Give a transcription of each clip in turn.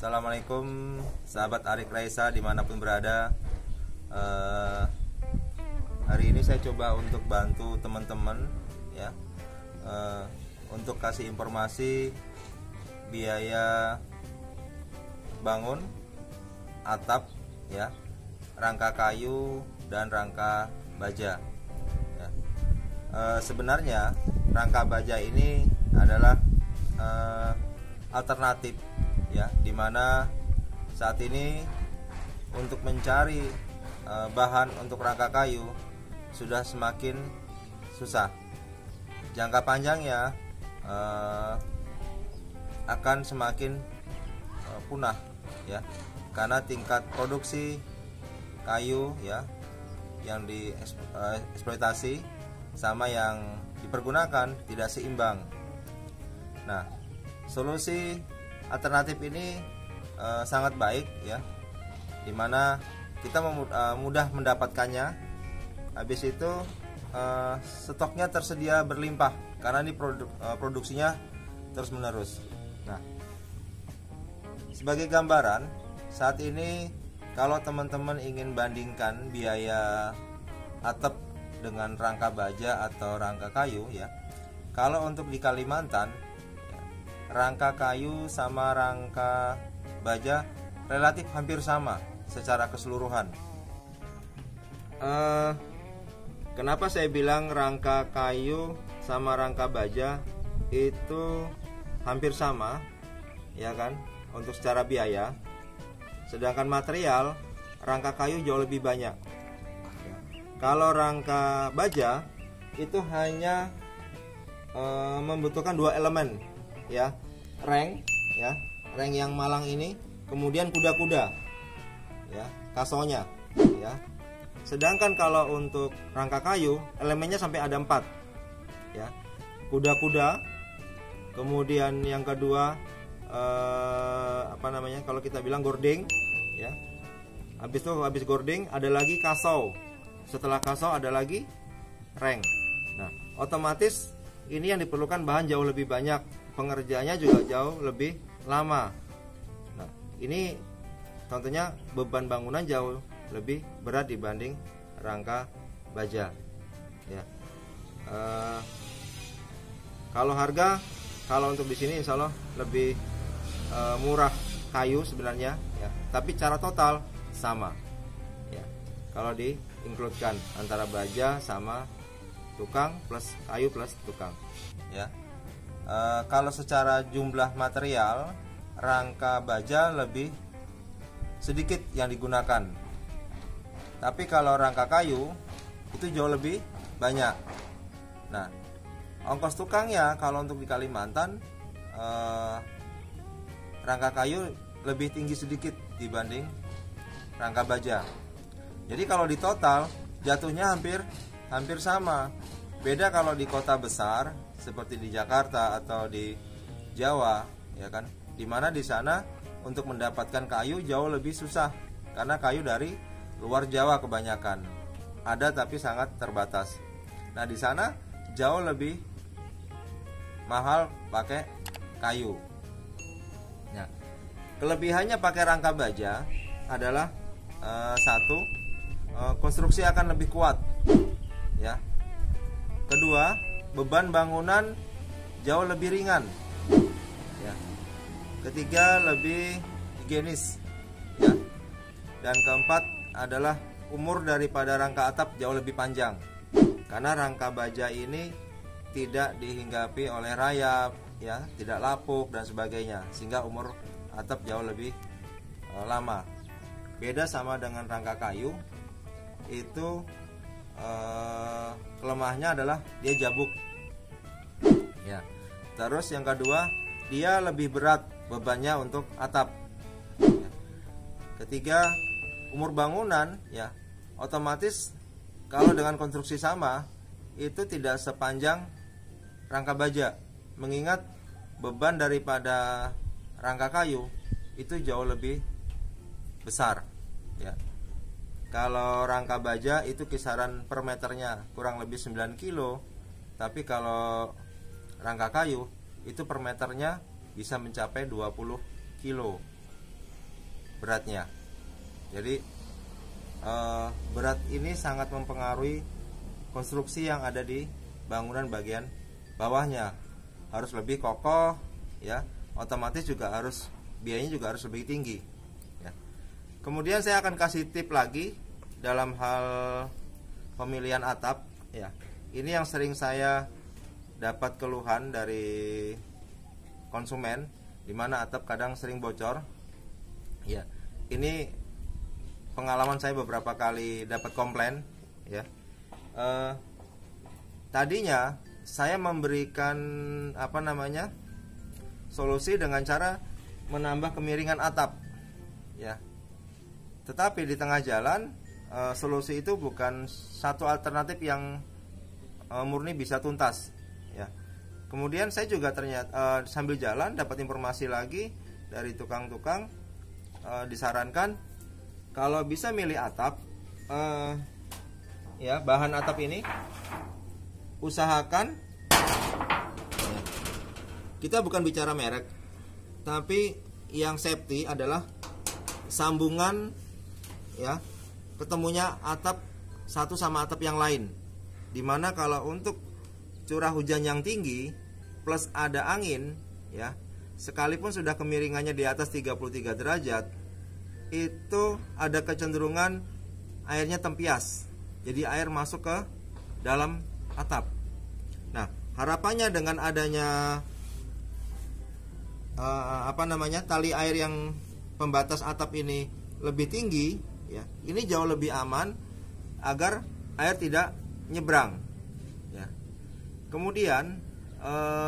Assalamualaikum sahabat Arik Raisa dimanapun berada. Hari ini saya coba untuk bantu teman-teman ya, untuk kasih informasi biaya bangun atap ya, rangka kayu dan rangka baja ya. Sebenarnya rangka baja ini adalah alternatif ya, dimana saat ini untuk mencari bahan untuk rangka kayu sudah semakin susah. Jangka panjangnya akan semakin punah ya, karena tingkat produksi kayu ya yang dieksploitasi sama yang dipergunakan tidak seimbang. Nah, solusi alternatif ini sangat baik ya, dimana kita mudah mendapatkannya. Habis itu stoknya tersedia berlimpah karena ini produksinya terus menerus. Nah, sebagai gambaran, saat ini kalau teman-teman ingin bandingkan biaya atap dengan rangka baja atau rangka kayu ya, kalau untuk di Kalimantan rangka kayu sama rangka baja relatif hampir sama secara keseluruhan. Kenapa saya bilang rangka kayu sama rangka baja itu hampir sama ya kan, untuk secara biaya, sedangkan material rangka kayu jauh lebih banyak. Kalau rangka baja itu hanya membutuhkan 2 elemen ya, reng ya, reng yang malang ini, kemudian kuda-kuda ya, kasonya ya. Sedangkan kalau untuk rangka kayu elemennya sampai ada 4 ya, kuda-kuda, kemudian yang kedua kalau kita bilang gording ya, habis gording ada lagi kasau, setelah kasau ada lagi reng. Nah, otomatis ini yang diperlukan bahan jauh lebih banyak, pengerjaannya juga jauh lebih lama. Nah, ini tentunya beban bangunan jauh lebih berat dibanding rangka baja ya. Kalau harga, kalau untuk di sini insya Allah lebih murah kayu sebenarnya ya, tapi cara total sama ya, kalau di-includekan antara baja sama tukang plus kayu plus tukang ya. Kalau secara jumlah material rangka baja lebih sedikit yang digunakan, tapi kalau rangka kayu itu jauh lebih banyak. Nah, ongkos tukangnya kalau untuk di Kalimantan rangka kayu lebih tinggi sedikit dibanding rangka baja. Jadi kalau di total jatuhnya hampir sama. Beda kalau di kota besar seperti di Jakarta atau di Jawa ya kan, dimana di sana untuk mendapatkan kayu jauh lebih susah karena kayu dari luar Jawa kebanyakan ada, tapi sangat terbatas. Nah, di sana jauh lebih mahal pakai kayu. Nah, kelebihannya pakai rangka baja adalah satu, konstruksi akan lebih kuat ya. Kedua, beban bangunan jauh lebih ringan ya. Ketiga, lebih higienis ya. Dan keempat adalah umur daripada rangka atap jauh lebih panjang, karena rangka baja ini tidak dihinggapi oleh rayap ya, tidak lapuk dan sebagainya, sehingga umur atap jauh lebih lama. Beda sama dengan rangka kayu, itu kelemahannya adalah dia jabuk ya. Terus yang kedua, dia lebih berat bebannya untuk atap ya. Ketiga, umur bangunan ya, otomatis kalau dengan konstruksi sama itu tidak sepanjang rangka baja, mengingat beban daripada rangka kayu itu jauh lebih besar ya. Kalau rangka baja itu kisaran per meternya kurang lebih 9 kilo, tapi kalau rangka kayu itu per meternya bisa mencapai 20 kilo beratnya. Jadi berat ini sangat mempengaruhi konstruksi yang ada di bangunan bagian bawahnya. Harus lebih kokoh ya, otomatis juga harus biayanya juga harus lebih tinggi ya. Kemudian saya akan kasih tip lagi dalam hal pemilihan atap ya. Ini yang sering saya dapat keluhan dari konsumen, dimana atap kadang sering bocor ya. Ini pengalaman saya beberapa kali dapat komplain ya. Tadinya saya memberikan solusi dengan cara menambah kemiringan atap ya. Tetapi di tengah jalan solusi itu bukan satu alternatif yang murni bisa tuntas ya. Kemudian saya juga ternyata sambil jalan dapat informasi lagi dari tukang-tukang, disarankan kalau bisa milih atap ya, bahan atap ini usahakan ya, kita bukan bicara merek, tapi yang safety adalah sambungan ya, ketemunya atap satu sama atap yang lain. Dimana kalau untuk curah hujan yang tinggi plus ada angin ya, sekalipun sudah kemiringannya di atas 33 derajat, itu ada kecenderungan airnya tempias. Jadi air masuk ke dalam atap. Nah, harapannya dengan adanya tali air yang pembatas atap ini lebih tinggi ya, ini jauh lebih aman agar air tidak nyebrang ya. Kemudian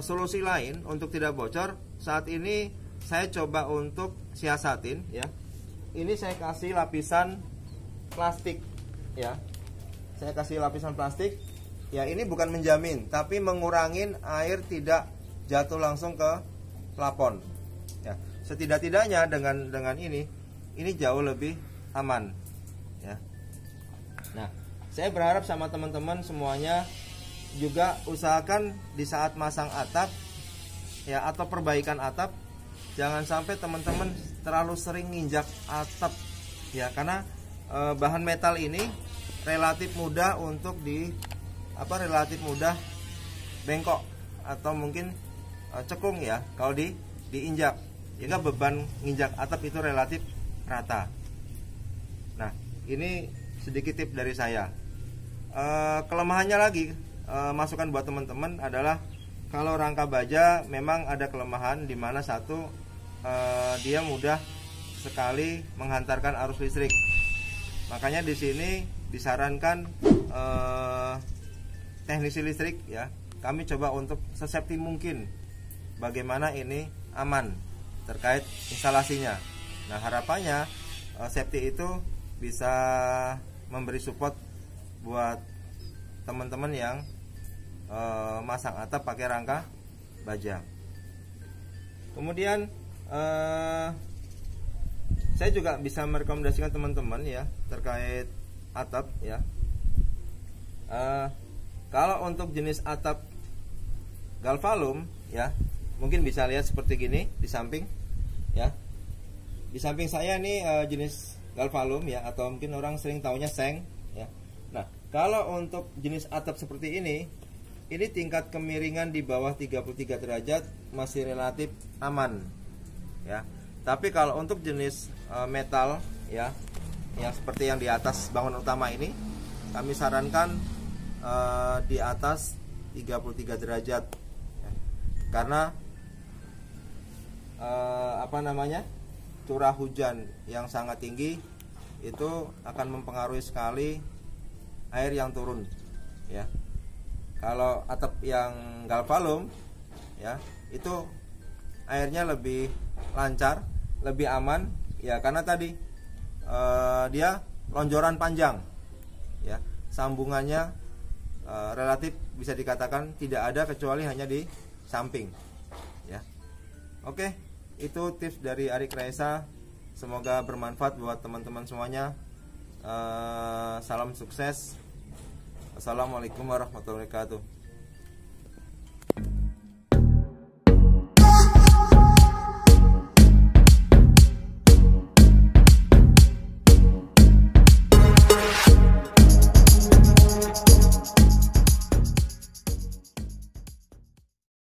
solusi lain untuk tidak bocor, saat ini saya coba untuk siasatin ya. Ini saya kasih lapisan plastik ya. Saya kasih lapisan plastik ya, ini bukan menjamin tapi mengurangin air tidak jatuh langsung ke plafon ya. Setidak-tidaknya dengan ini jauh lebih aman ya. Nah, saya berharap sama teman-teman semuanya juga usahakan di saat masang atap ya, atau perbaikan atap, jangan sampai teman-teman terlalu sering nginjak atap ya, karena bahan metal ini relatif mudah untuk relatif mudah bengkok atau mungkin cekung ya kalau diinjak, sehingga beban nginjak atap itu relatif rata. Nah, ini sedikit tip dari saya. Kelemahannya lagi, masukan buat teman-teman adalah kalau rangka baja memang ada kelemahan, di mana satu, dia mudah sekali menghantarkan arus listrik. Makanya di sini disarankan teknisi listrik ya, kami coba untuk sesafety mungkin bagaimana ini aman terkait instalasinya. Nah, harapannya safety itu bisa memberi support buat teman-teman yang masang atap pakai rangka baja. Kemudian saya juga bisa merekomendasikan teman-teman ya terkait atap ya. Kalau untuk jenis atap galvalum ya, mungkin bisa lihat seperti gini di samping ya. Di samping saya ini jenis galvalum ya, atau mungkin orang sering taunya seng ya. Nah, kalau untuk jenis atap seperti ini tingkat kemiringan di bawah 33 derajat masih relatif aman ya. Tapi kalau untuk jenis metal ya, yang seperti yang di atas bangunan utama ini, kami sarankan di atas 33 derajat ya. Karena curah hujan yang sangat tinggi itu akan mempengaruhi sekali air yang turun ya. Kalau atap yang galvalum ya, itu airnya lebih lancar, lebih aman ya, karena tadi dia lonjoran panjang ya, sambungannya relatif bisa dikatakan tidak ada kecuali hanya di samping ya. Oke, itu tips dari Arik Raisa, semoga bermanfaat buat teman-teman semuanya. Salam sukses. Assalamualaikum warahmatullahi wabarakatuh.